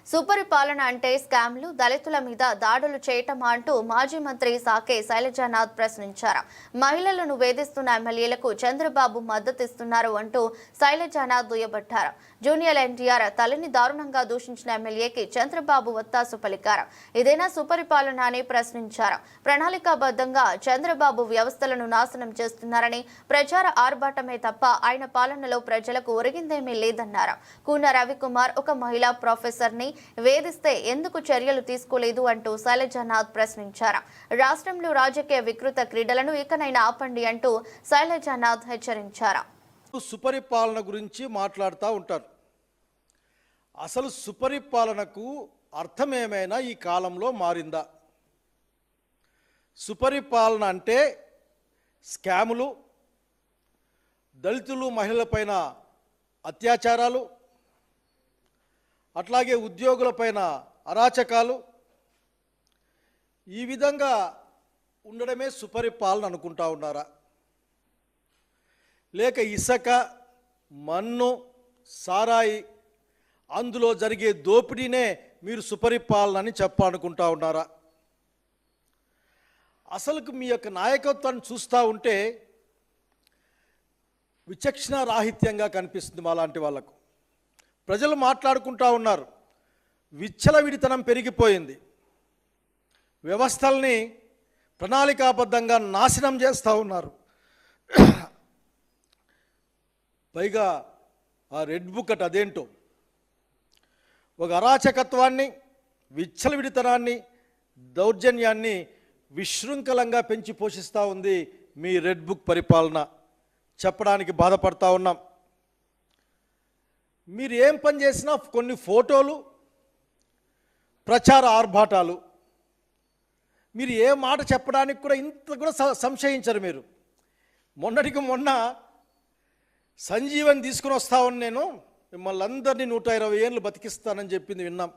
సుపరిపాలన అంటే స్కామ్లు, దళితుల మీద దాడులు చేయటమా అంటూ మాజీ మంత్రి సాకే శైలజానాథ్ ప్రశ్నించారు. మహిళలను వేధిస్తున్న ఎమ్మెల్యేలకు చంద్రబాబు మద్దతిస్తున్నారు అంటూ శైలజానాథ్ దుయ్యబట్టారు. జూనియర్ ఎన్టీఆర్ తల్లిని దారుణంగా దూషించిన ఎమ్మెల్యేకి చంద్రబాబు వత్తాసు పలికారు. ఇదేనా సుపరిపాలన అని ప్రశ్నించారు. ప్రణాళికాబద్ధంగా చంద్రబాబు వ్యవస్థలను నాశనం చేస్తున్నారని, ప్రచార ఆర్భాటమే తప్ప ఆయన పాలనలో ప్రజలకు ఒరిగిందేమీ లేదన్నారు. కూన రవికుమార్ ఒక మహిళా ప్రొఫెసర్ని వేధిస్తే ఎందుకు చర్యలు తీసుకోలేదు అంటూ శైలజానాథ్ ప్రశ్నించారు. రాష్ట్రంలో రాజకీయ వికృత క్రీడలను ఇకనైనా ఆపండి అంటూ శైలజానాథ్ హెచ్చరించారు. సుపరిపాలన గురించి మాట్లాడుతూ ఉంటారు. అసలు సుపరిపాలనకు అర్థం ఏమైనా ఈ కాలంలో మారిందా? సుపరిపాలన అంటే స్కాములు, దళితులు మహిళలపైన అత్యాచారాలు, అట్లాగే ఉద్యోగులపైన అరాచకాలు, ఈ విధంగా ఉండడమే సుపరిపాలన అనుకుంటా ఉన్నారా? లేక ఇసుక, మన్ను, సారాయి అందులో జరిగే దోపిడీనే మీరు సుపరిపాలన అని చెప్పాలనుకుంటా ఉన్నారా? అసలుకు మీ యొక్క నాయకత్వాన్ని చూస్తూ ఉంటే విచక్షణ రాహిత్యంగా కనిపిస్తుంది మాలాంటి వాళ్ళకు. ప్రజలు మాట్లాడుకుంటూ ఉన్నారు, విచ్చలవిడితనం పెరిగిపోయింది, వ్యవస్థల్ని ప్రణాళికాబద్ధంగా నాశనం చేస్తూ ఉన్నారు. పైగా ఆ రెడ్ బుక్ అదేంటో ఒక అరాచకత్వాన్ని, విచ్చలవిడితనాన్ని, దౌర్జన్యాన్ని విశృంఖలంగా పెంచి పోషిస్తూ ఉంది మీ రెడ్ బుక్ పరిపాలన. చెప్పడానికి బాధపడతా ఉన్నాం. మీరు ఏం పని చేసినా కొన్ని ఫోటోలు, ప్రచార ఆర్భాటాలు, మీరు ఏ మాట చెప్పడానికి కూడా ఇంత కూడా సంశయించరు మీరు. మొన్నటికి మొన్న సంజీవని తీసుకుని వస్తామని నేను మిమ్మల్ని అందరినీ 120 ఏళ్ళు బతికిస్తానని చెప్పింది విన్నాం.